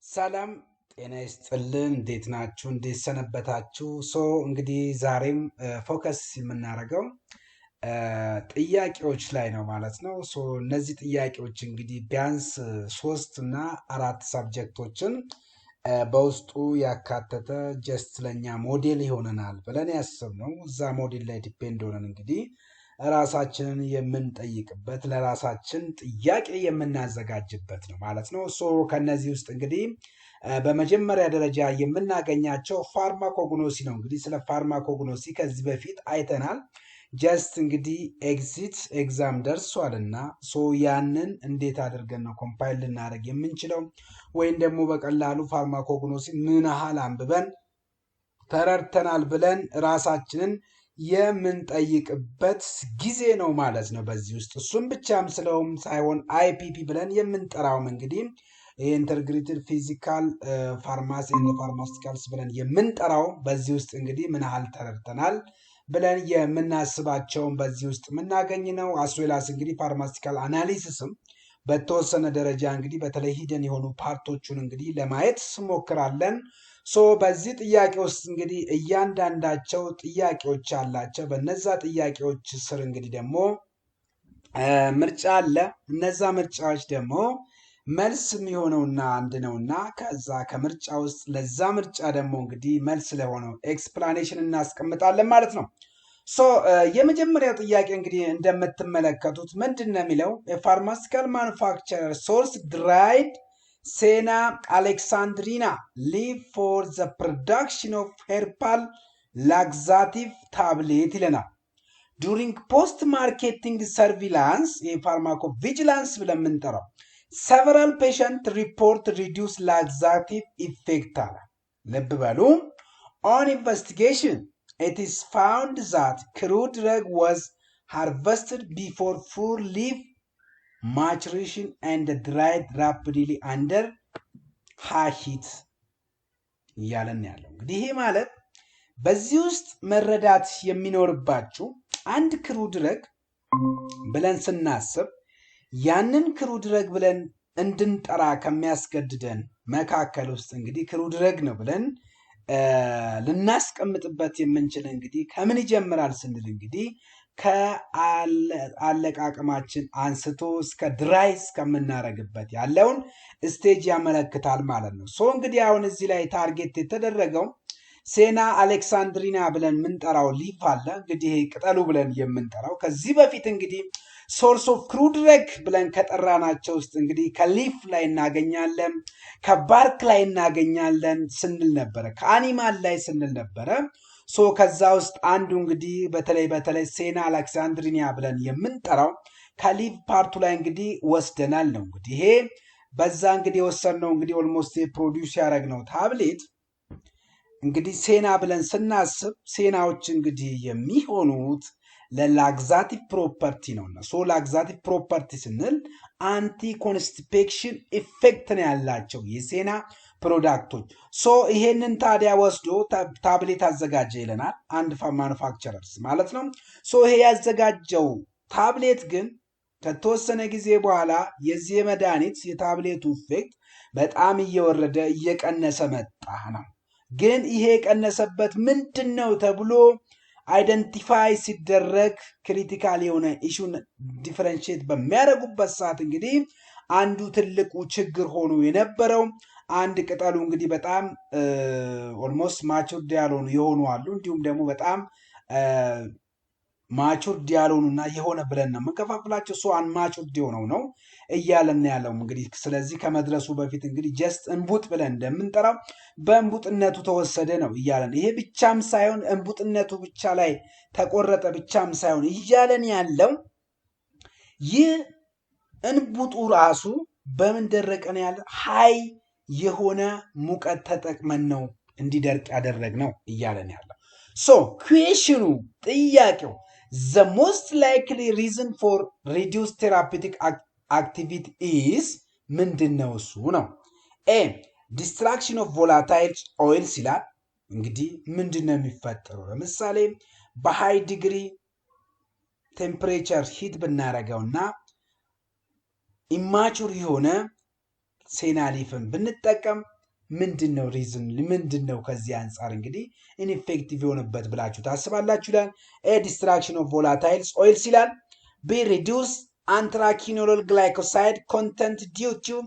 ሰላም ጤና ይስጥልን እንዴት ናችሁ እንዴት ሰነበታችሁ እንግዲህ ዛሬም ፎከስ የምናደርገው ጥያቄዎች ላይ ነው ማለት ነው እነዚህ ጥያቄዎች እንግዲህ ቢያንስ 3 እና 4 ሰብጀክቶችን በውስጡ ያካተተ ጀስት ለኛ ሞዴል ይሆነናል ብለን ያሰብነው እዛ ሞዴል ላይ ዲፔንድ ሆነን እንግዲህ ራሳችንን የምንጠይቅበት ለራሳችን ጥያቄ የምናዘጋጅበት ነው ማለት ነው ከነዚህ ውስጥ እንግዲህ በመጀመሪያ ደረጃ የምናገኛቸው ፋርማኮግኖሲ ነው እንግዲህ ስለ ፋርማኮግኖሲ ከዚህ በፊት አይተናል ጀስት እንግዲህ ኤግዚት ኤግዛም ደርሷልና ያንን እንዴት አድርገን ነው ኮምፓይል ልናደርግ የምንችለው ወይም ደግሞ በቀላሉ ፋርማኮግኖሲ ምን ያህል አንብበን ተረድተናል ብለን ራሳችንን የምንጠይቅበት ጊዜ ነው ማለት ነው በዚህ ውስጥ እሱም ብቻም ስለውም ሳይሆን አይፒፒ ብለን የምንጠራውም እንግዲህ ኢንተግሬትድ ፊዚካል ፋርማሲ እና ፋርማሲቲካልስ ብለን የምንጠራው በዚህ ውስጥ እንግዲህ ምን ያህል ተረድተናል ብለን የምናስባቸውን በዚህ ውስጥ የምናገኝ ነው አስዌላስ እንግዲህ ፋርማሲቲካል አናሊሲስም በተወሰነ ደረጃ እንግዲህ በተለይ ሂደን የሆኑ ፓርቶቹን እንግዲህ ለማየት እንሞክራለን በዚህ ጥያቄ ውስጥ እንግዲህ እያንዳንዳቸው ጥያቄዎች አላቸው በነዛ ጥያቄዎች ስር እንግዲህ ደግሞ ምርጫ አለ እነዛ ምርጫዎች ደግሞ መልስ የሚሆነውና አንድ ነውና ከዛ ከምርጫ ውስጥ ለዛ ምርጫ ደግሞ እንግዲህ መልስ ለሆነው ኤክስፕላኔሽን እናስቀምጣለን ማለት ነው የመጀመሪያው ጥያቄ እንግዲህ እንደምትመለከቱት ምንድነው የሚለው የፋርማሲቲካል ማኑፋክቸረር ሶርስ ድራይድ ሴና አሌክሳንድሪና ሊቭ ፎር ዘ ፕሮዳክሽን ኦፍ ሄርባል ላክዛቲቭ ታብሌት ይለናል ዱሪንግ ፖስት ማርኬቲንግ ሰርቪላንስ የፋርማኮቪጂላንስ ብለን የምንጠራው several patients report reduced laxative effect ልብ በሉ on investigation it is found that crude drug was harvested before full leaf maturation and dried rapidly under high heat እያለን ያለው እንግዲህ ይሄ ማለት በዚህ ውስጥ መረዳት የሚኖርባችሁ አንድ ክሩድ ድረግ ብለን ስናስብ ያንን ክሩድ ድረግ ብለን እንድንጠራ ከሚያስገድደን መካከል ውስጥ እንግዲህ ክሩድ ድረግ ነው ብለን ልናስቀምጥበት የምንችል እንግዲህ ከምን ይጀምራል ስንል እንግዲህ ከአለቃቀማችን አንስቶ እስከ ድራይ እስከምናረግበት ያለውን ስቴጅ ያመለክታል ማለት ነው እንግዲህ አሁን እዚህ ላይ ታርጌት የተደረገው ሴና አሌክሳንድሪና ብለን ምንጠራው ሊፍ አለ እንግዲህ ቅጠሉ ብለን የምንጠራው ከዚህ በፊት እንግዲህ ሶርስ ኦፍ ክሩድ ድረግ ብለን ከጠራናቸው ውስጥ እንግዲህ ከሊፍ ላይ እናገኛለን ከባርክ ላይ እናገኛለን ስንል ነበረ ከአኒማል ላይ ስንል ነበረ ከዛ ውስጥ አንዱ እንግዲህ በተለይ ሴና አሌክሳንድሪና ብለን የምንጠራው ከሊፍ ፓርቱ ላይ እንግዲህ ወስደናል ነው እንግዲህ ይሄ በዛ እንግዲህ ወሰድነው እንግዲህ ኦልሞስት ፕሮዲዩስ ያደረግነው ታብሌት እንግዲህ ሴና ብለን ስናስብ ሴናዎች እንግዲህ የሚሆኑት ለላክዛቲቭ ፕሮፐርቲ ነውና ላክዛቲቭ ፕሮፐርቲ ስንል አንቲ ኮንስቲፔክሽን ኢፌክት ነው ያላቸው የሴና ፕሮዳክቶች ይሄንን ታዲያ ወስዶ ታብሌት አዘጋጀ ይለናል አንድ ማኑፋክቸረርስ ማለት ነው ይሄ ያዘጋጀው ታብሌት ግን ከተወሰነ ጊዜ በኋላ የዚህ መድኃኒት የታብሌቱ ኢፌክት በጣም እየወረደ እየቀነሰ መጣ ነው ግን ይሄ ቀነሰበት ምንድነው ተብሎ አይደንቲፋይ ሲደረግ ክሪቲካል የሆነ ኢሹን ዲፈረንሺየት በሚያደርጉበት ሰዓት እንግዲህ አንዱ ትልቁ ችግር ሆኖ የነበረው አንድ ቅጠሉ እንግዲህ በጣም ኦልሞስት ማቹርድ ያልሆኑ የሆኑ አሉ እንዲሁም ደግሞ በጣም ማቹርድ ያልሆኑና የሆነ ብለን ነው መንከፋፍላቸው አንማቹርድ የሆነው ነው እያለን ያለው እንግዲህ ስለዚህ ከመድረሱ በፊት እንግዲህ ጀስት እንቡጥ ብለን እንደምንጠራው በእንቡጥነቱ ተወሰደ ነው እያለን ይሄ ብቻም ሳይሆን እንቡጥነቱ ብቻ ላይ ተቆረጠ ብቻም ሳይሆን እያለን ያለው ይህ እንቡጡ ራሱ በምን ደረቀ ነው ያለ ሃይ የሆነ ሙቀት ተጠቅመን ነው እንዲደርቅ ያደረግነው እያለን ያለው ኩዌሽኑ ጥያቄው the most likely reason for reduced therapeutic activity is ምንድነው እሱ ነው distraction of volatile oils ይላል እንግዲህ ምንድነው የሚፈጠረው ለምሳሌ በሃይ ዲግሪ ቴምፕሬቸር ሂት ብናረጋውና ኢማቹር የሆነ ሴናሊፍን ብንጠቀም ምንድነው ሪዝን ምንድነው ከዚህ አንፃር እንግዲህ ኢንፌክቲቭ የሆነበት ብላችሁ ታስባላችሁ ይላል። ኤ ዲስትራክሽን ኦፍ ቮላታይልስ ኦይልስ ይላል። ቢ ሪዲዩስ አንትራኪኖል ግላይኮሳይድ ኮንተንት ዲው ቱ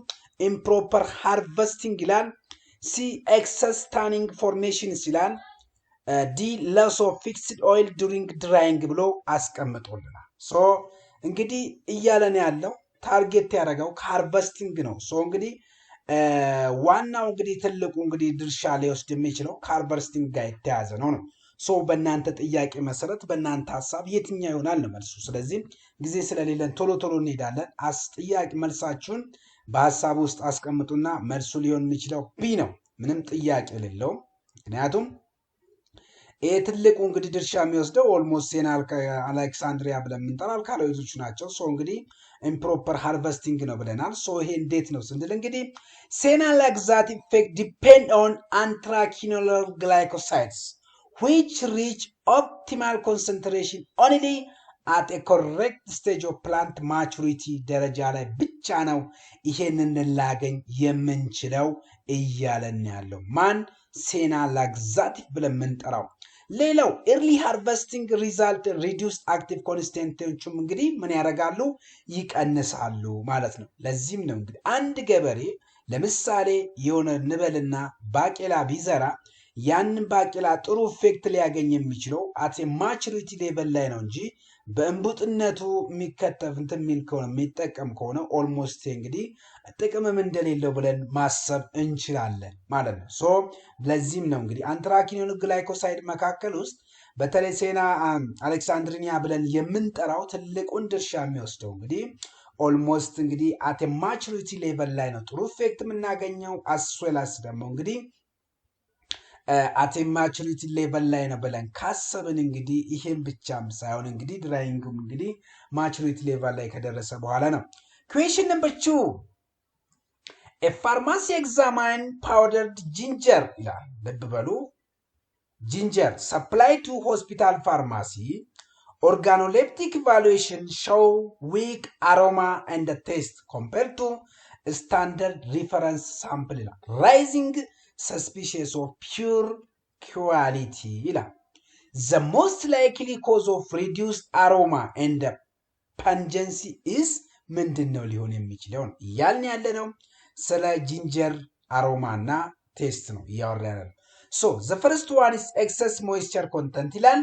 ኢምፕሮፐር ሃርቨስቲንግ ይላል። ሲ ኤክሰስ ታኒንግ ፎርሜሽንስ ይላል። ዲ ለስ ኦፍ ፊክስድ ኦይል ዱሪንግ ድራይንግ ብሎ አስቀምጦልናል። ሶ እንግዲህ እያለን ያለው ታርጌት ያደረገው ከሃርቨስቲንግ ነው። ሶ እንግዲህ ዋናው እንግዲህ ትልቁ እንግዲህ ድርሻ ሊወስድ የሚችለው ከሃርቨስቲንግ ጋር የተያዘ ነው። ሶ በእናንተ ጥያቄ መሰረት በእናንተ ሀሳብ የትኛው ይሆናል ነው መልሱ። ስለዚህ ጊዜ ስለሌለን ቶሎ ቶሎ እንሄዳለን። ጥያቄ መልሳችሁን በሀሳብ ውስጥ አስቀምጡና መልሱ ሊሆን የሚችለው ቢ ነው፣ ምንም ጥያቄ የሌለው። ምክንያቱም ይሄ ትልቁ እንግዲህ ድርሻ የሚወስደው ኦልሞስት ሴና አሌክሳንድሪያ ብለን የምንጠራው አልካሎይዶች ናቸው። ሶ እንግዲህ ኢምፕሮፐር ሃርቨስቲንግ ነው ብለናል። ሶ ይሄ እንዴት ነው ስንል እንግዲህ ሴና ላክዛት ኢፌክት ዲፔንድ ኦን አንትራኪኖል ግላይኮሳይድስ which reach optimal concentration only at a correct stage of plant maturity ደረጃ ላይ ብቻ ነው ይሄንን ላገኝ የምንችለው እያለን ያለው ማን ሴና ላክዛቲቭ ብለን የምንጠራው። ሌላው ኤርሊ ሃርቨስቲንግ ሪዛልት ሪዲዩስድ አክቲቭ ኮንስታንቶችም እንግዲህ ምን ያደርጋሉ ይቀንሳሉ ማለት ነው። ለዚህም ነው እንግዲህ አንድ ገበሬ ለምሳሌ የሆነ ንበልና ባቄላ ቢዘራ ያንን ባቄላ ጥሩ ኢፌክት ሊያገኝ የሚችለው አት ማቹሪቲ ሌቨል ላይ ነው እንጂ በእንቡጥነቱ የሚከተፍ እንትን የሚል ከሆነ የሚጠቀም ከሆነ ኦልሞስት እንግዲህ ጥቅምም እንደሌለው ብለን ማሰብ እንችላለን ማለት ነው። ሶ ለዚህም ነው እንግዲህ አንትራኪኖል ግላይኮሳይድ መካከል ውስጥ በተለይ ሴና አሌክሳንድሪኒያ ብለን የምንጠራው ትልቁን ድርሻ የሚወስደው እንግዲህ ኦልሞስት እንግዲህ አት ማቹሪቲ ሌቨል ላይ ነው ጥሩ ኢፌክት የምናገኘው። አስዌላስ ደግሞ እንግዲህ አት ማቹሪቲ ሌቨል ላይ ነው ብለን ካሰብን እንግዲህ ይሄን ብቻም ሳይሆን እንግዲህ ድራይንግም እንግዲህ ማቹሪቲ ሌቨል ላይ ከደረሰ በኋላ ነው። ኩዌሽን ነምበር 2 a pharmacy examine powdered ginger ይላል። ልብ በሉ ginger supplied to hospital pharmacy organoleptic evaluation show weak aroma and taste compared to standard reference sample ይላል። rising suspicious of pure quality ይላል። the most likely cause of reduced aroma and pungency is ምንድነው ሊሆን የሚችለው ነው እያልን ያለ ነው። ስለ ጂንጀር አሮማ እና ቴስት ነው እያወራን ያለው። so the first one is excess moisture content ይላል።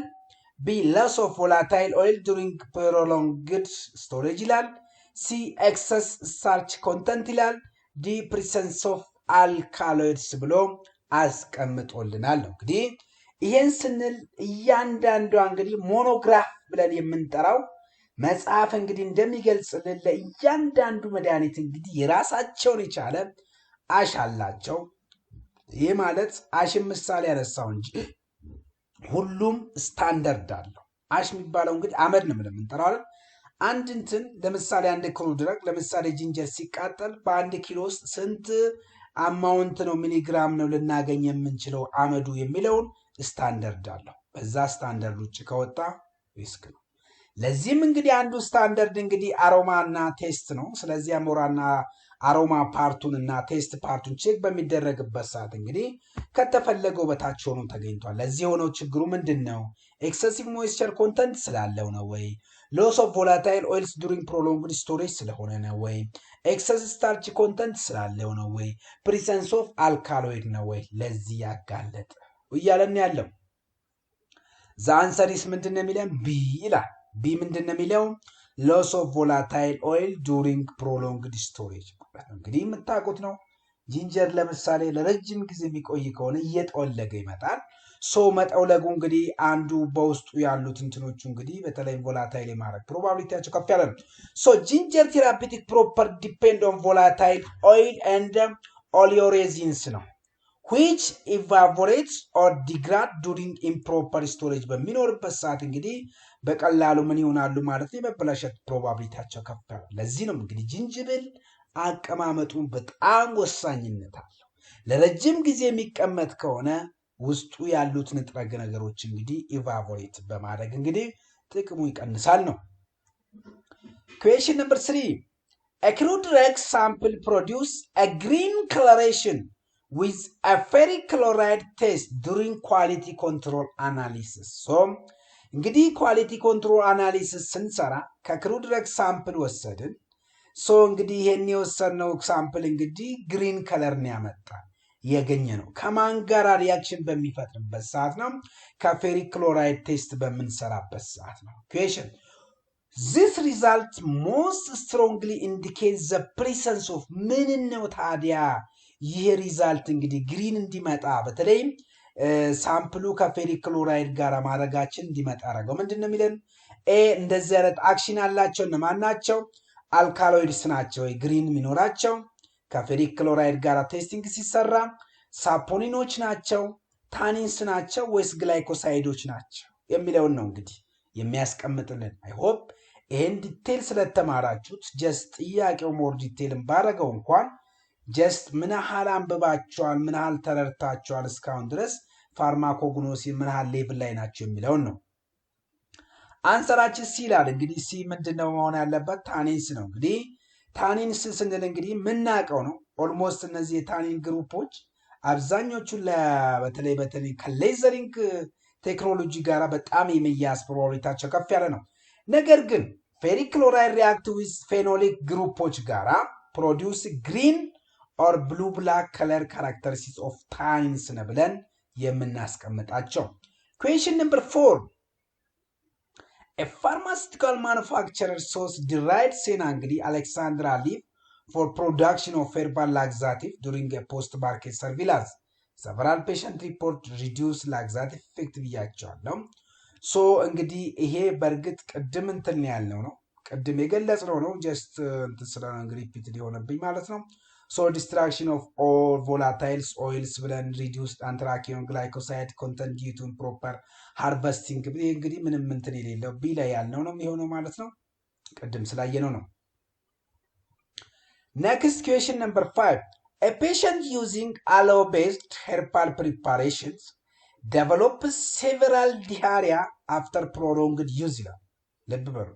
b loss of volatile oil during prolonged storage ይላል። c excess starch content ይላል። d presence of አልካሎይድስ ብሎ አስቀምጦልናል ነው። እንግዲህ ይሄን ስንል እያንዳንዷ እንግዲህ ሞኖግራፍ ብለን የምንጠራው መጽሐፍ እንግዲህ እንደሚገልጽልን ለእያንዳንዱ መድኃኒት እንግዲህ የራሳቸውን የቻለ አሽ አላቸው። ይህ ማለት አሽን ምሳሌ ያነሳው እንጂ ሁሉም ስታንዳርድ አለው። አሽ የሚባለው እንግዲህ አመድ ነው ብለን የምንጠራው አንድ እንትን ለምሳሌ አንድ ክሩ ድረግ ለምሳሌ ጂንጀር ሲቃጠል በአንድ ኪሎ ውስጥ ስንት አማውንት ነው ሚሊግራም ነው ልናገኝ የምንችለው አመዱ የሚለውን ስታንዳርድ አለው። በዛ ስታንዳርድ ውጭ ከወጣ ሪስክ ነው። ለዚህም እንግዲህ አንዱ ስታንዳርድ እንግዲህ አሮማና ቴስት ነው። ስለዚህ አሞራና አሮማ ፓርቱን እና ቴስት ፓርቱን ቼክ በሚደረግበት ሰዓት እንግዲህ ከተፈለገው በታች ሆኖ ተገኝቷል። ለዚህ የሆነው ችግሩ ምንድነው? ኤክሰሲቭ ሞይስቸር ኮንተንት ስላለው ነው ወይ? ሎስ ኦፍ ቮላታይል ኦይልስ ዱሪንግ ፕሮሎንግድ ስቶሬጅ ስለሆነ ነው ወይ? ኤክሰስ ስታርች ኮንተንት ስላለው ነው ወይ? ፕሪሰንስ ኦፍ አልካሎይድ ነው ወይ? ለዚህ ያጋለጠ እያለን ያለው ዛንሰሪስ ምንድነው የሚለው? ቢ ይላል። ቢ ምንድነው የሚለው? ሎስ ኦፍ ቮላታይል ኦይል ዱሪንግ ፕሮሎንግድ ስቶሬጅ ማለት ነው። እንግዲህ የምታውቁት ነው። ጂንጀር ለምሳሌ ለረጅም ጊዜ የሚቆይ ከሆነ እየጠወለገ ይመጣል። ሶ መጠውለጉ እንግዲህ አንዱ በውስጡ ያሉት እንትኖቹ እንግዲህ በተለይ ቮላታይል የማድረግ ፕሮባቢሊቲያቸው ከፍ ያለ ነው። ሶ ጂንጀር ቴራፒቲክ ፕሮፐር ዲፔንድ ኦን ቮላታይል ኦይል ኤንድ ኦሊዮሬዚንስ ነው which evaporates or degrade during improper storage በሚኖርበት ሰዓት እንግዲህ በቀላሉ ምን ይሆናሉ ማለት ነው? የመበላሸት ፕሮባቢሊቲያቸው ከፍ ያለ። ለዚህ ነው እንግዲህ ጅንጅብል አቀማመጡ በጣም ወሳኝነት አለው። ለረጅም ጊዜ የሚቀመጥ ከሆነ ውስጡ ያሉት ንጥረ ነገሮች እንግዲህ ኢቫፖሬት በማድረግ እንግዲህ ጥቅሙ ይቀንሳል ነው። Question number 3 a crude drug sample produce a green coloration with a ferric chloride test during quality control analysis. So እንግዲህ ኳሊቲ ኮንትሮል አናሊሲስ ስንሰራ ከክሩድ ድረግ ሳምፕል ወሰድን። ሶ እንግዲህ ይሄን የወሰድነው ሳምፕል እንግዲህ ግሪን ከለር ነው ያመጣል ያገኘ ነው። ከማን ጋር ሪአክሽን በሚፈጥርበት ሰዓት ነው? ከፌሪክ ክሎራይድ ቴስት በምንሰራበት ሰዓት ነው። ኩዌሽን this result most strongly indicates the presence of ምን ነው ታዲያ ይሄ ሪዛልት እንግዲህ ግሪን እንዲመጣ በተለይም ሳምፕሉ ከፌሪክ ክሎራይድ ጋር ማድረጋችን እንዲመጣ አረጋው ምንድነው የሚለን? እንደዚህ አይነት አክሽን አላቸው እነማን ናቸው? አልካሎይድስ ናቸው ግሪን ሚኖራቸው ከፌሪክ ክሎራይድ ጋር ቴስቲንግ ሲሰራ ሳፖኒኖች ናቸው ታኒንስ ናቸው ወይስ ግላይኮሳይዶች ናቸው የሚለውን ነው እንግዲህ የሚያስቀምጥልን። አይ ሆፕ ይሄን ዲቴል ስለተማራችሁት ጀስት ጥያቄው ሞር ዲቴልን ባረጋው እንኳን ጀስት ምን ያህል አንብባችኋል ምን ያህል ተረድታችኋል እስካሁን ድረስ ፋርማኮግኖሲ ምን ያህል ሌቭል ላይ ናቸው የሚለውን ነው። አንሰራችን ሲ ይላል። እንግዲህ ሲ ምንድነው መሆን ያለበት? ታኒንስ ነው። እንግዲህ ታኒንስ ስንል እንግዲህ ምናቀው ነው ኦልሞስት እነዚህ የታኒን ግሩፖች አብዛኞቹ በተለይ ከሌዘሪንግ ቴክኖሎጂ ጋር በጣም የመያዝ ፕሮባቢሊቲያቸው ከፍ ያለ ነው። ነገር ግን ፌሪክ ክሎራይድ ሪአክት ዊዝ ፌኖሊክ ግሩፖች ጋራ ፕሮዲውስ ግሪን ኦር ብሉ ብላክ ከለር ካራክተሪስቲክስ ኦፍ ታኒንስ ነው ብለን የምናስቀምጣቸው። ኩዌሽን ነምበር 4 A pharmaceutical manufacturer source derived sena እንግዲህ Alexandra leaf for production of herbal laxative during a post-market surveillance. Several patients report reduced laxative effect ብያቸዋለሁ። ሶ እንግዲህ ይሄ በርግጥ ቅድም እንትን ያልነው ነው ቅድም የገለጽነው ነው ጀስት እንትን ስለሆነ እንግዲህ ሪፒት ሊሆንብኝ ማለት ነው። So destruction of all volatiles oils ብለን reduced anthracene glycoside content due to improper harvesting እንግዲህ ምንም እንትን የሌለው ቢ ላይ ያልነው ነው የሚሆነው ማለት ነው። ቅድም ስላየነው ነው። Next question number 5. A patient using aloe based herbal preparations develops several diarrhea after prolonged use. ልብ በሉ።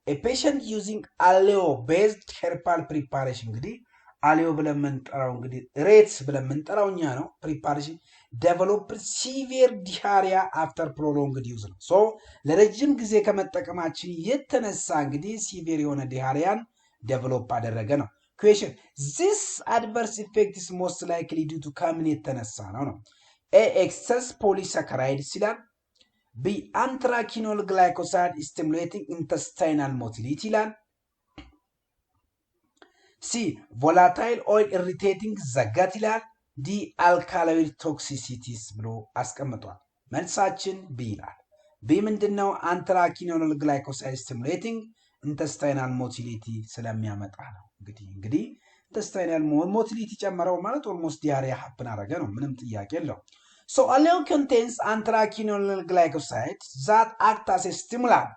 A patient using aloe based herbal preparation እንግዲህ አሊዮ ብለን መንጠራው እንግዲህ ሬትስ ብለን መንጠራውኛ ነው ፕሪፓሬሽን ዴቨሎፕ ሲቪር ዲያሪያ አፍተር ፕሮሎንግድ ዩዝ ነው። ሶ ለረጅም ጊዜ ከመጠቀማችን የተነሳ እንግዲህ ሲቪር የሆነ ዲያሪያን ዴቨሎፕ አደረገ ነው። ኩዌሽን this adverse effect is most likely due to ከምን የተነሳ ነው? A excess polysaccharides ይላል። B anthraquinol glycoside stimulating intestinal motility ይላል። C volatile oil irritating the gut ይላል። D alkaloid toxicities ብሎ አስቀምጧል። መልሳችን B ይላል። B ምንድነው? አንትራኪኖል ግላይኮሳይድ ስቲሙሌቲንግ ኢንተስታይናል ሞቲሊቲ ስለሚያመጣ ነው። እንግዲህ ኢንተስታይናል ሞቲሊቲ ጨመረው ማለት ኦልሞስት ዲያሪያ ሀፕን አረገ ነው። ምንም ጥያቄ የለው። So aloe contains anthraquinol glycoside that act as a stimulant.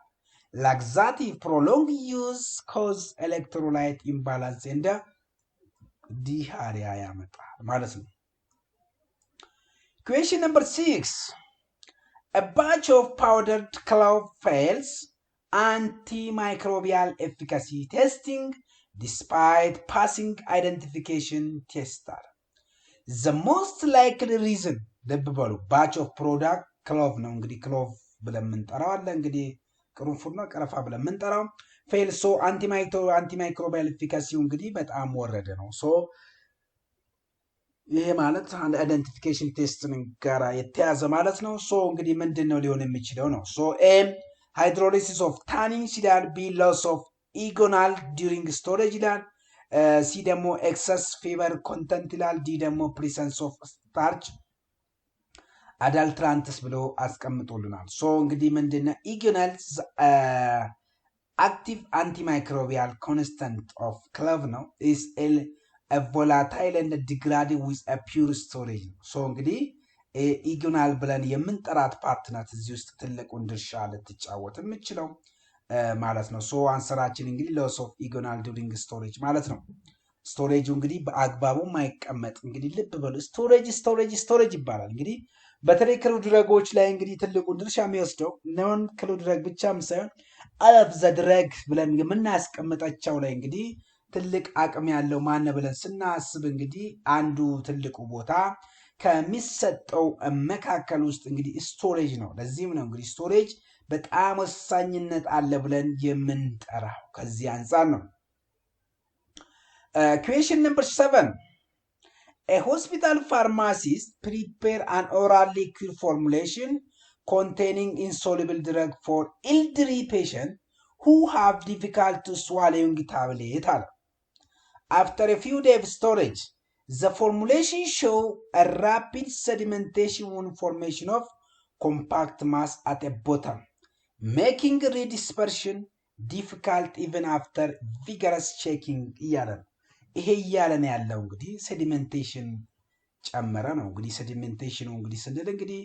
Laxative prolonged use cause electrolyte imbalance and diarrhea ያመጣል ማለት ነው። Question number 6. A batch of powdered clove fails antimicrobial efficacy testing despite passing identification test. The most likely reason ልብ በሉ batch of product clove ነው እንግዲህ clove ብለን የምንጠራው አለ እንግዲህ ቅርንፉድና ቀረፋ ብለን የምንጠራው ፌል ሶ አንቲማይክሮቢያል ኤፊካሲው እንግዲህ በጣም ወረደ ነው። ሶ ይሄ ማለት አንድ አይደንቲፊኬሽን ቴስት ጋር የተያዘ ማለት ነው። ሶ እንግዲህ ምንድነው ሊሆን የሚችለው ነው? ሶ ኤ ሃይድሮሊሲስ ኦፍ ታኒንስ ይላል። ቢ ሎስ ኦፍ ኢጎናል ዱሪንግ ስቶሬጅ ይላል። ሲ ደግሞ ኤክሰስ ፊበር ኮንተንት ይላል። ዲ ደግሞ ፕሪሰንስ ኦፍ ስታርች አዳልትራንትስ ብሎ አስቀምጦልናል። ሶ እንግዲህ ምንድነው ኢጎናል አክቲቭ አንቲማይክሮቢያል ኮንስታንት ኦፍ ክሎቭ ነው is a volatile and degraded with a pure storage ነው። ሶ እንግዲህ ኢጎናል ብለን የምንጠራት ፓርት ናት እዚህ ውስጥ ትልቁን ድርሻ ልትጫወት የምችለው ማለት ነው። ሶ አንሰራችን እንግዲህ ሎስ ኦፍ ኢጎናል ዱሪንግ ስቶሬጅ ማለት ነው። ስቶሬጁ እንግዲህ በአግባቡ ማይቀመጥ እንግዲህ ልብ በሉ ስቶሬጅ ይባላል። እንግዲህ በተለይ ክሩድ ድረጎች ላይ እንግዲህ ትልቁን ድርሻ የሚወስደው ነን ክሩድ ድረግ ብቻም ሳይሆን አለፍ ዘ ድረግ ብለን የምናስቀምጣቸው ላይ እንግዲህ ትልቅ አቅም ያለው ማን ብለን ስናስብ እንግዲህ አንዱ ትልቁ ቦታ ከሚሰጠው መካከል ውስጥ እንግዲህ ስቶሬጅ ነው። ለዚህም ነው እንግዲህ ስቶሬጅ በጣም ወሳኝነት አለ ብለን የምንጠራው ከዚህ አንፃር ነው። Question number 7. A hospital pharmacist prepare an oral liquid formulation containing insoluble drug for elderly patients who have difficulty swallowing tablet. After a few days of storage, the formulation show a rapid sedimentation and formation of compact mass at the bottom, making redispersion difficult even after vigorous checking. ይሄ እያለን ያለው እንግዲህ ሴዲሜንቴሽን ጨመረ ነው። እንግዲህ ሴዲሜንቴሽኑ እንግዲህ ስንል እንግዲህ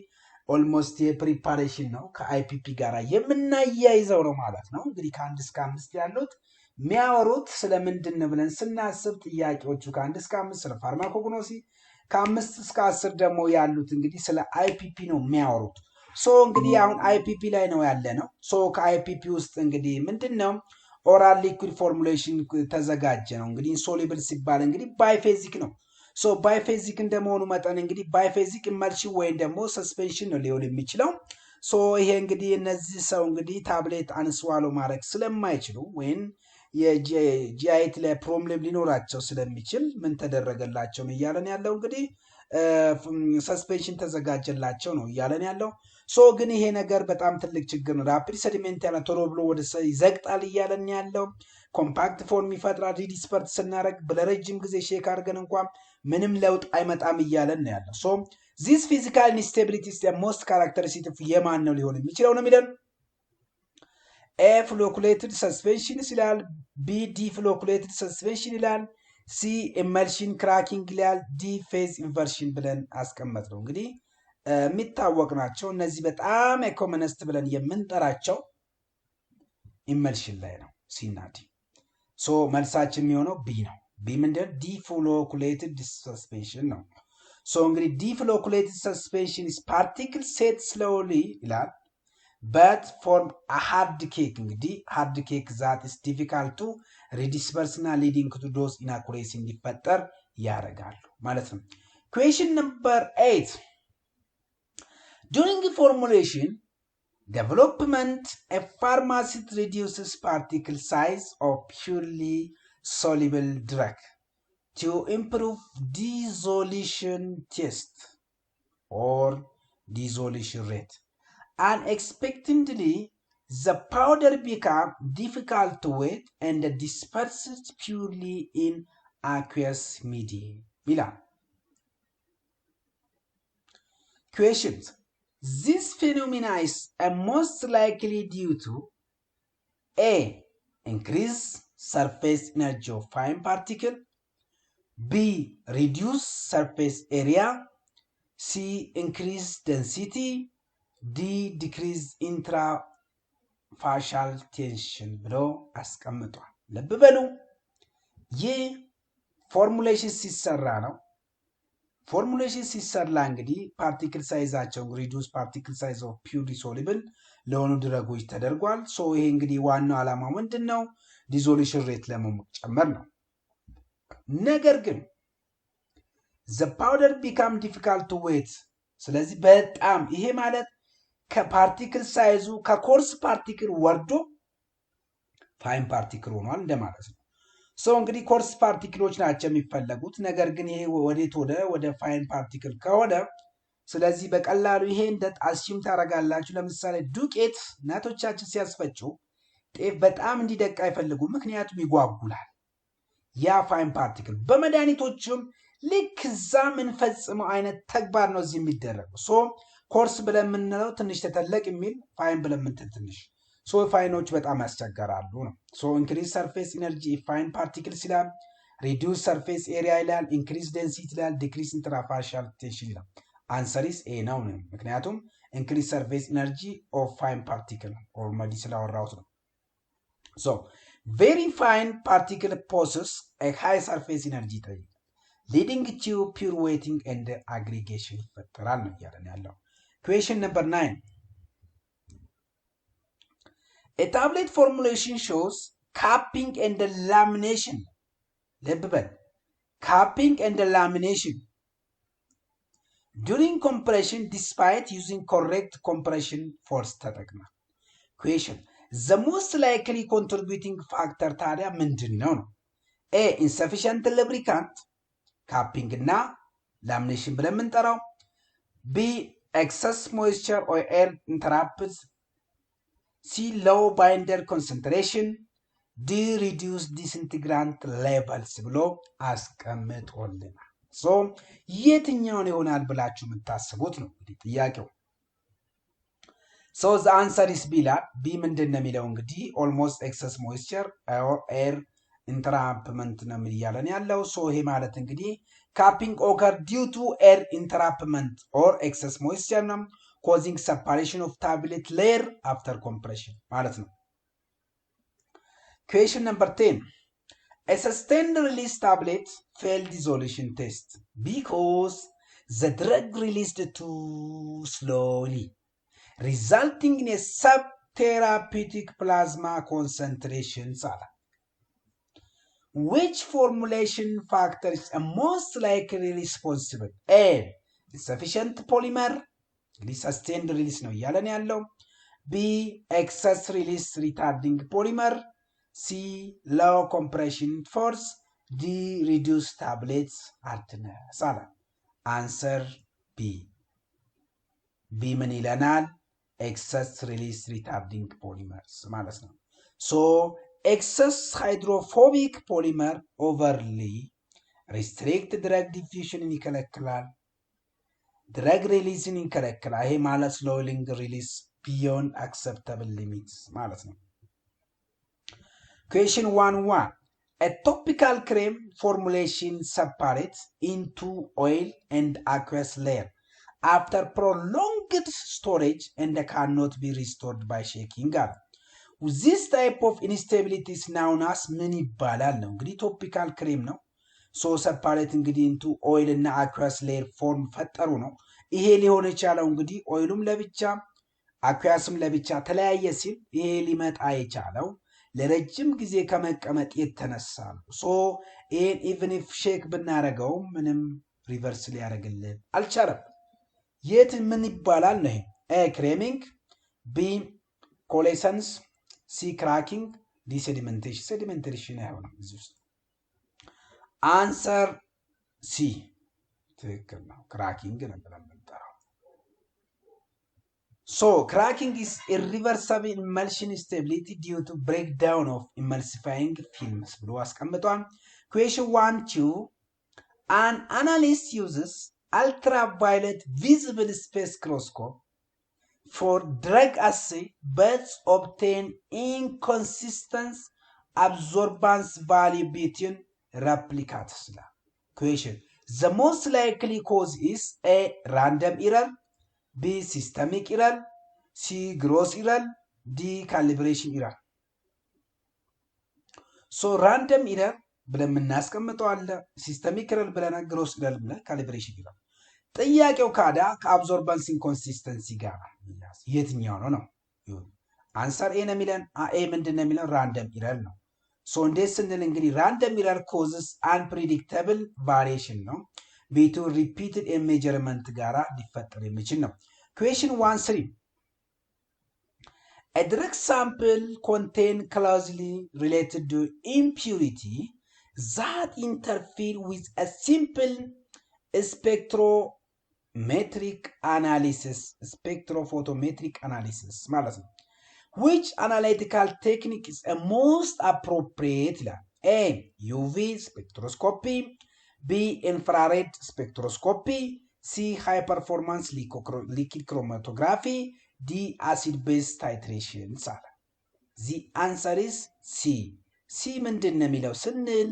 ኦልሞስት የፕሪፓሬሽን ነው ከአይፒፒ ጋር የምናያይዘው ነው ማለት ነው። እንግዲህ ከ1 እስከ 5 ያሉት የሚያወሩት ስለምንድን ነው ብለን ስናስብ ጥያቄዎቹ ከ1 እስከ 5 ስለ ፋርማኮግኖሲ፣ ከ5 እስከ 10 ደግሞ ያሉት እንግዲህ ስለ አይፒፒ ነው የሚያወሩት። ሶ እንግዲህ አሁን አይፒፒ ላይ ነው ያለ ነው። ሶ ከአይፒፒ ውስጥ እንግዲህ ምንድነው ኦራል ሊኩዊድ ፎርሙሌሽን ተዘጋጀ ነው። እንግዲህ ኢንሶሉብል ሲባል እንግዲህ ባይፌዚክ ነው። ሶ ባይፌዚክ እንደመሆኑ መጠን እንግዲህ ባይፌዚክ ኢመልሽን ወይም ደግሞ ሰስፔንሽን ነው ሊሆን የሚችለው። ሶ ይሄ እንግዲህ እነዚህ ሰው እንግዲህ ታብሌት አንስዋሎ ማድረግ ስለማይችሉ ወይም የጂአይት ላይ ፕሮብሌም ሊኖራቸው ስለሚችል ምን ተደረገላቸው ነው እያለን ያለው እንግዲህ ሰስፔንሽን ተዘጋጀላቸው ነው እያለን ያለው። ሶ ግን ይሄ ነገር በጣም ትልቅ ችግር ነው። ራፒድ ሰዲሜንት ያለ ቶሎ ብሎ ወደ ይዘግጣል እያለን ያለው። ኮምፓክት ፎርም ይፈጥራል። ሪዲስፐርት ስናደርግ ለረጅም ጊዜ ሼክ አድርገን እንኳን ምንም ለውጥ አይመጣም እያለን ነው ያለው። ሶ ዚስ ፊዚካል ኢንስቴቢሊቲ ኢዝ ዘ ሞስት ካራክተሪስቲክ የማን ነው ሊሆን የሚችለው ነው የሚለን። ኤ ፍሎኩሌትድ ሰስፔንሽን ይላል። ቢ ዲ ፍሎኩሌትድ ሰስፔንሽን ይላል። ሲ ኢመልሽን ክራኪንግ ይላል። ዲ ፌዝ ኢንቨርሽን ብለን አስቀመጥ ነው። እንግዲህ የሚታወቅ ናቸው እነዚህ በጣም ኮመንስት ብለን የምንጠራቸው ኢመልሽን ላይ ነው ሲ እና ዲ። ሶ መልሳችን የሚሆነው ቢ ነው። ቢ ምንድን ዲፍሎኩሌትድ ሰስፔንሽን ነው። ሶ እንግዲህ ዲፍሎኩሌትድ ሰስፔንሽን ኢዝ ፓርቲክል ሴት ስሎሊ ይላል በት ፎርም ሃርድ ኬክ። እንግዲህ ሃርድ ኬክ ዛት ኢስ ዲፊካልት ቱ ሪዲስፐርስ እና ሊዲንግ ቱ ዶዝ ኢናኩሬሲ እንዲፈጠር ያደርጋሉ ማለት ነው። ኩዌሽን ነምበር 8. During formulation development, a pharmacist reduces particle size of purely soluble drug to improve dissolution test or dissolution rate. Unexpectedly, the powder became difficult to weight and dispersed purely in aqueous media. Questions. This phenomena is most likely due to A. Increased surface energy of fine particle, B. Reduced surface area, C. Increased density, D. Decreased intrafacial tension ብሎ አስቀምጧል። ልብ በሉ ይህ ፎርሙሌሽን ሲሰራ ነው። ፎርሙሌሽን ሲሰራ እንግዲህ ፓርቲክል ሳይዛቸው ሪዱስ ፓርቲክል ሳይዝ ኦፍ ፒውር ሶሉብል ለሆኑ ድረጎች ተደርጓል። ሶ ይሄ እንግዲህ ዋናው ዓላማው ምንድነው? ዲዞሉሽን ሬት ለመጨመር ነው። ነገር ግን the powder become difficult to weight። ስለዚህ በጣም ይሄ ማለት ከፓርቲክል ሳይዙ ከኮርስ ፓርቲክል ወርዶ ፋይን ፓርቲክል ሆኗል እንደማለት ነው። ሶ እንግዲህ ኮርስ ፓርቲክሎች ናቸው የሚፈለጉት። ነገር ግን ይሄ ወደ ፋይን ፓርቲክል ከሆነ ስለዚህ በቀላሉ ይሄ እንደ አስዩም ታደርጋላችሁ። ለምሳሌ ዱቄት እናቶቻችን ሲያስፈጩ ጤፍ በጣም እንዲደቅ አይፈልጉም፣ ምክንያቱም ይጓጉላል ያ ፋይን ፓርቲክል። በመድኃኒቶችም ልክ እዛ የምንፈጽመው አይነት ተግባር ነው እዚህ የሚደረገው። ሶ ኮርስ ብለን የምንለው ትንሽ ተተለቅ የሚል ፋይን ብለን የምንትን ትንሽ ሶ ፋይኖች በጣም ያስቸገራሉ ነው። ሶ ኢንክሪዝ ሰርፌስ ኢነርጂ ፋይን ፓርቲክልስ ይላል፣ ሪዲዩስ ሰርፌስ ኤሪያ ይላል፣ ኢንክሪዝ ዴንሲቲ ይላል፣ ዲክሪዝ ኢንትራፋሻል ቴንሽን ይላል። አንሰሪስ ኤ ነው። ምክንያቱም ኢንክሪዝ ሰርፌስ ኢነርጂ ኦፍ ፋይን ፓርቲክል ኦልሬዲ ስላወራሁት ነው። ሶ ቬሪ ፋይን ፓርቲክል ፖሰስ ኤ ሃይ ሰርፌስ ኢነርጂ ይጠይቃል፣ ሊዲንግ ቱ ፒውር ዌቲንግ ኤንድ አግሪጌሽን ይፈጠራል ነው እያለን ያለው። ኩዌሽን ነምበር 9. A tablet formulation shows capping and lamination Lebben. Capping and lamination. During compression, despite using correct compression force ተጠቅመን question the most likely contributing factor ታዲያ ምንድነው ነው? A insufficient lubricant capping እና lamination ብለን የምንጠራው B excess moisture or air entrapped C low binder concentration D reduced disintegrant levels ብሎ አስቀምጦልናል። so የትኛውን ይሆናል ብላችሁ የምታስቡት ነው እንግዲህ ጥያቄው። so the answer is B ላ B ምንድነው የሚለው እንግዲህ almost excess moisture or air entrapment ነው የሚያለን ያለው። so ይሄ ማለት እንግዲህ capping occur due to air entrapment or excess moisture ነው causing separation of tablet layer after compression ማለት ነው። question number 10 a sustained release tablet failed dissolution test because the drug released too slowly resulting in a subtherapeutic plasma concentration. Which formulation factor is most likely responsible? A. Insufficient polymer, sustained release no yalan yallo. B. Excess release retarding polymer. C. Low compression force. D. Reduced tablets hardness. Answer B. B man ilanal excess release retarding polymers ማለት ነው። so excess hydrophobic polymer overly restrict drug diffusion ይከለክላል drug release ይከለክላል። ይሄ ማለት slowing release beyond acceptable limits ማለት ነው። question 1.1 a topical cream formulation separates into oil and aqueous layer after prolonged storage and cannot be restored by shaking. This type of instability is known as mini balal ነው እንግዲህ ቶፒካል ክሬም ነው so separate እንግዲህ into oil እና aqueous layer form ፈጠሩ ነው። ይሄ ሊሆን የቻለው እንግዲህ ኦይሉም ለብቻ aqueousም ለብቻ ተለያየ ሲል ይሄ ሊመጣ የቻለው ለረጅም ጊዜ ከመቀመጥ የተነሳ ነው። so ይሄን even if shake ብናረጋው ምንም ሪቨርስ ሊያደርግልን አልቻለም። የት ምን ይባላል ነው? A creaming, B coalescence, C cracking, D sedimentation. Sedimentation አይሆንም እዚህ ውስጥ answer C ትክክል ነው። cracking ነበር የምንጠራው። so cracking is irreversible emulsion instability due to breakdown of emulsifying films ብሎ አስቀምጧል። question 1-2 an analyst uses ultraviolet visible spectroscope for drug assay but obtain inconsistent absorbance value between replicates. Question: the most likely cause is A. Random error, B. Systemic error, C. Gross error, D. Calibration error. So random error ብለን እናስቀምጠው አለ ሲስተሚክ ኤረር ብለን ግሮስ ኤረር ብለን ካሊብሬሽን ይላል። ጥያቄው ካዳ ከአብዞርባንስ ኢንኮንሲስተንሲ ጋር የትኛው ነው? አንሰር ኤ ነው የሚለን ኤ ምንድነው የሚለው ራንደም ኤረር ነው። ሶ እንዴት ስንል እንግዲህ ራንደም ኤረር ኮዝስ አንፕሬዲክተብል ቫሪዬሽን ነው ቢቱ ሪፒትድ ሜጀርመንት ጋራ ሊፈጠር የሚችል ነው። question 1-3 a drug sample contain closely related to impurity that interfere with a simple spectrophotometric analysis ማለት ነው። which analytical technique is most appropriate? A. UV spectroscopy, B. infrared spectroscopy, C. high performance liquid chromatography, D. acid base titration. The answer is C. C ምንድነው የሚለው ስንል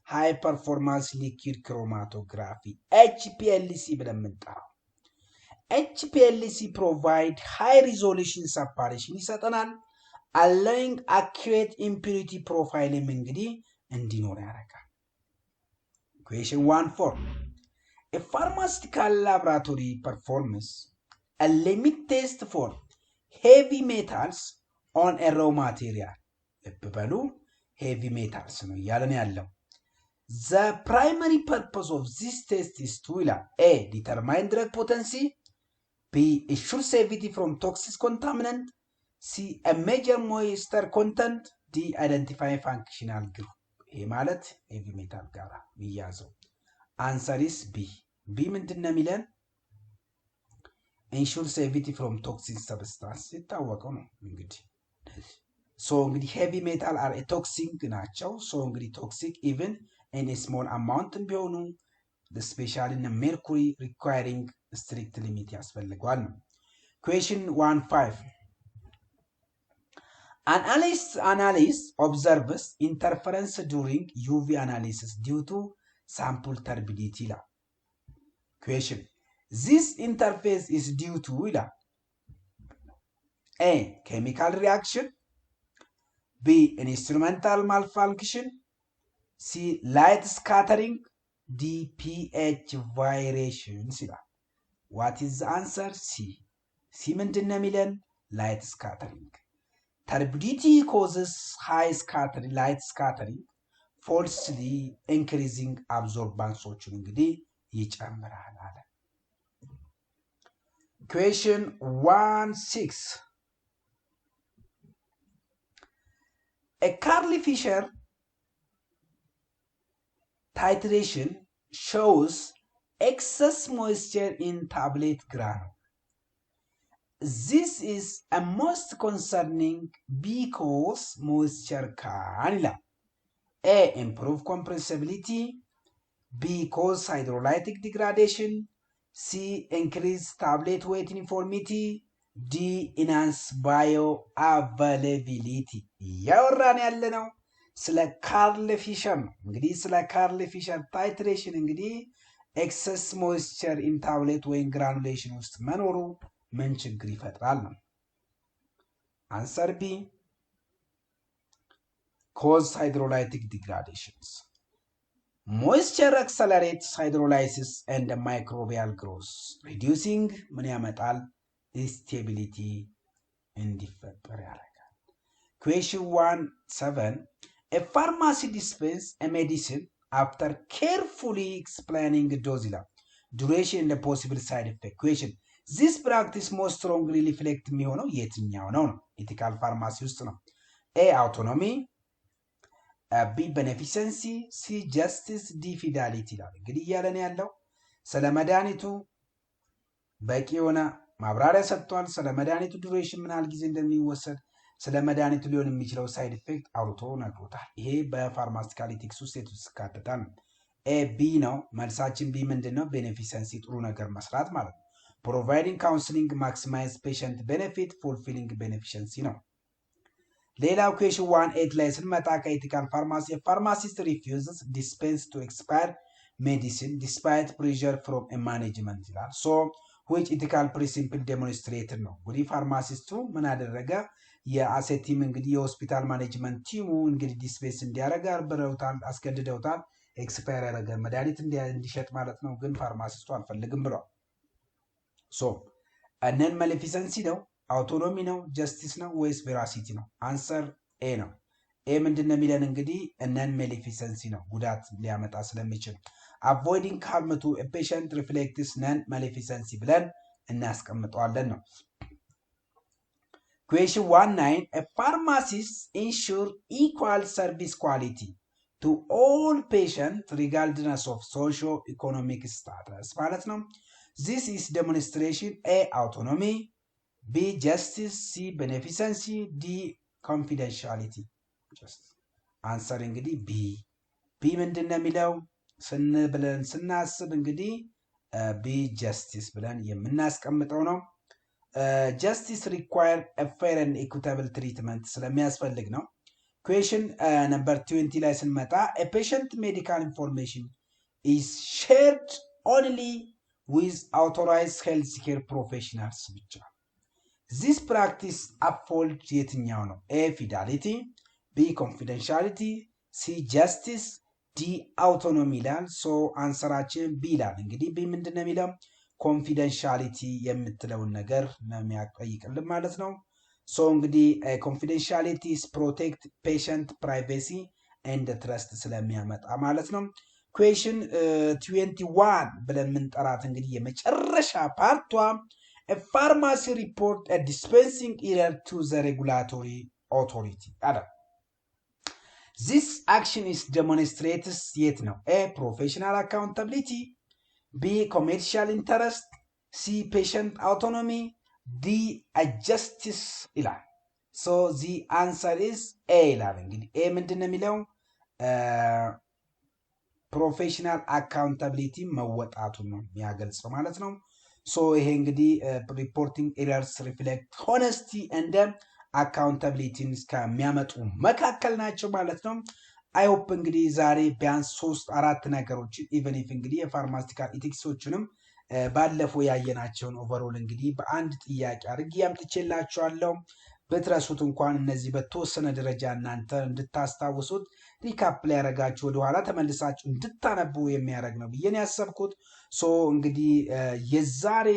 high performance liquid chromatography HPLC ብለን የምንጠራው HPLC provide high resolution separation ይሰጠናል allowing accurate impurity profile እንግዲህ እንዲኖር ያደርጋል። question 1-4 a pharmaceutical laboratory performs a limit test for heavy metals on a raw material. በሉ heavy metals ነው ያለን ያለው The primary purpose of this test is to A. Determine drug potency. B. Ensure safety from toxic contaminant. C. A measure moisture content. D. Identify functional group. ይሄ ማለት ሄቪ ሜታል ጋር የሚያዘው answer is B. B ምንድን ነው የሚለን? ensure safety from toxic substance የታወቀው ነው እንግዲህ so እንግዲህ heavy metal are a toxic ናቸው so እንግዲህ toxic even in a small amount ቢሆኑ especially in mercury requiring strict limit ያስፈልጋል ነው question 1.5 Analyst observes interference during UV analysis due to sample turbidity. Question. This interface is due to A. Chemical reaction. B. An instrumental malfunction. C. Light scattering. D. pH variations. What is the answer? C. C ምንድነው የሚለን? Light scattering. Turbidity causes light scattering, falsely increasing absorbance. Question 1.6. A Carley-Fisher titration shows excess moisture in tablet granule. This is a most concerning because moisture can A. Improve compressibility. B. Cause hydrolytic degradation. C. Increase tablet weight uniformity. D. Enhance bioavailability. ያወራን ያለ ነው ስለ Carley-Fisher ነው እንግዲህ ስለ Carley-Fisher titration እንግዲህ excess moisture in tablet ወይም granulation ውስጥ መኖሩ ምን ችግር ይፈጥራል ነው answer B. Cause hydrolytic degradations. Moisture accelerates hydrolysis and microbial growth, reducing ምን ያመጣል stability እንዲፈጠር ያደርጋል question 1.7 A pharmacy dispenses a medicine after carefully explaining dose duration and the possible side effect question This practice most strongly reflect የሚሆነው የትኛው ነው ethical pharmacy ውስጥ ነው A. Autonomy. B. Beneficency. C. Justice. D. Fidelity ይላል እንግዲህ እያለን ያለው ስለ መድኃኒቱ በቂ የሆነ ማብራሪያ ሰጥቷል ስለ መድኃኒቱ ዱሬሽን ምን ያህል ጊዜ እንደሚወሰድ ስለ መድኃኒቱ ሊሆን የሚችለው ሳይድ ኢፌክት አውርቶ ነግሮታል ይሄ በፋርማሲካል ኢቲክስ ውስጥ የተካተታል A. B ነው መልሳችን B ምንድነው Beneficency ጥሩ ነገር መስራት ማለት ነው Providing counseling maximize patient benefit, fulfilling beneficiency ነው ሌላው question 1.8 ላይ ስንመጣ ከኢቲካል ፋርማሲ pharmacist refuses dispense to expire medicine despite pressure from a management ይላል so which ethical principle demonstrated ነው እንግዲህ ፋርማሲስቱ ምን አደረገ የአሴቲም እንግዲህ የሆስፒታል ማኔጅመንት ቲሙ እንግዲህ ዲስፔንስ እንዲያደርግ አርበረውታል አስገድደውታል ኤክስፓየር ያደረገ መድኃኒት እንዲሸጥ ማለት ነው ግን ፋርማሲስቱ አልፈልግም ብሏል So, non maleficency ነው autonomy ነው justice ነው ወይስ veracity ነው answer A ነው A ምንድነው የሚለን እንግዲህ non maleficency ነው ጉዳት ሊያመጣ ስለሚችል avoiding harm to a patient reflects non maleficency ብለን እናስቀምጠዋለን ነው question 1.9 A pharmacist ensure equal service quality to all patients regardless of socio-economic status ማለት ነው This is demonstration A. Autonomy B. Justice C. Beneficency D. Confidentiality Just answer እንግዲህ B B ምንድነው የሚለው ብለን ስናስብ እንግዲህ B. Justice ብለን የምናስቀምጠው ነው Justice require a fair and equitable treatment ስለሚያስፈልግ ነው Question number 20 ላይ ስንመጣ A patient medical information is shared only with authorized healthcare professionals ብቻ This practice upholds የትኛው ነው A. Fidelity B. Confidentiality C. Justice D. Autonomy ይላል so አንሰራችን B ይላል እንግዲህ B ምንድነው የሚለው confidentiality የምትለውን ነገር ነው የሚያጠይቅልን ማለት ነው so እንግዲህ confidentiality is protect patient privacy ኤንድ ትረስት ስለሚያመጣ ማለት ነው። ኩዌሽን 21 ብለን ምንጠራት እንግዲህ የመጨረሻ ፓርቷ a pharmacy report a dispensing error to the regulatory authority አለ። This action is demonstrates yet ነው a professional accountability, b commercial interest, c patient autonomy, d a justice ይላል። so the answer is a ይላል። እንግዲህ a ምንድነው የሚለው ፕሮፌሽናል አካውንታቢሊቲ መወጣቱን ነው የሚያገልጸው ማለት ነው። ሶ ይሄ እንግዲህ ሪፖርቲንግ ኤረርስ ሪፍሌክት ሆነስቲ እንደ አካውንታቢሊቲን ከሚያመጡ መካከል ናቸው ማለት ነው። አይ ሆፕ እንግዲህ ዛሬ ቢያንስ 3-4 ነገሮችን ኢቨን ኢፍ እንግዲህ የፋርማሲቲካል ኢቲክሶችንም ባለፈው ያየናቸውን ኦቨርኦል እንግዲህ በአንድ ጥያቄ አድርጌ ያምጥቼላችኋለሁ። በትረሱት እንኳን እነዚህ በተወሰነ ደረጃ እናንተ እንድታስታውሱት ሪካፕ ላይ ያረጋችሁ ወደ ኋላ ተመልሳችሁ እንድታነቡ የሚያደርግ ነው ብዬ ነው ያሰብኩት። ሶ እንግዲህ የዛሬ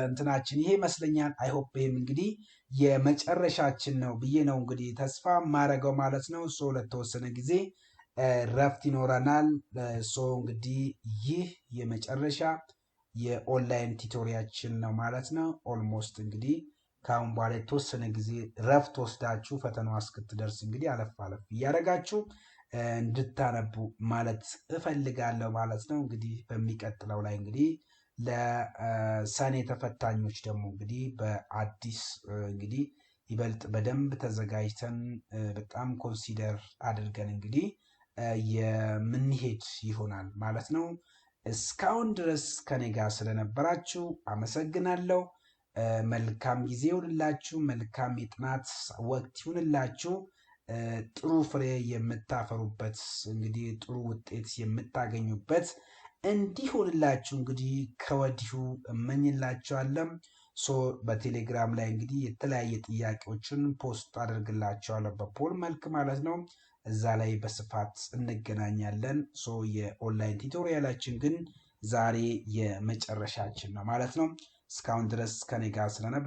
እንትናችን ይሄ ይመስለኛል። አይ ሆፕ ይሄም እንግዲህ የመጨረሻችን ነው ብዬ ነው እንግዲህ ተስፋ ማረገው ማለት ነው። ሶ ለተወሰነ ጊዜ ረፍት ይኖረናል። ሶ እንግዲህ ይህ የመጨረሻ የኦንላይን ቲቶሪያችን ነው ማለት ነው። ኦልሞስት እንግዲህ ካሁን በኋላ የተወሰነ ጊዜ ረፍት ወስዳችሁ ፈተናዋ እስክትደርስ እንግዲህ አለፍ አለፍ እያደረጋችሁ እንድታነቡ ማለት እፈልጋለሁ ማለት ነው። እንግዲህ በሚቀጥለው ላይ እንግዲህ ለሰኔ ተፈታኞች ደግሞ እንግዲህ በአዲስ እንግዲህ ይበልጥ በደንብ ተዘጋጅተን በጣም ኮንሲደር አድርገን እንግዲህ የምንሄድ ይሆናል ማለት ነው። እስካሁን ድረስ ከኔ ጋር ስለነበራችሁ አመሰግናለሁ። መልካም ጊዜ ይሁንላችሁ። መልካም የጥናት ወቅት ይሁንላችሁ። ጥሩ ፍሬ የምታፈሩበት እንግዲህ ጥሩ ውጤት የምታገኙበት እንዲሆንላችሁ እንግዲህ ከወዲሁ እመኝላችኋለሁ። ሶ በቴሌግራም ላይ እንግዲህ የተለያየ ጥያቄዎችን ፖስት አድርግላችኋለሁ በፖል መልክ ማለት ነው። እዛ ላይ በስፋት እንገናኛለን። ሶ የኦንላይን ቲቶሪያላችን ግን ዛሬ የመጨረሻችን ነው ማለት ነው። እስካሁን ድረስ ከኔ ጋር ስለነበር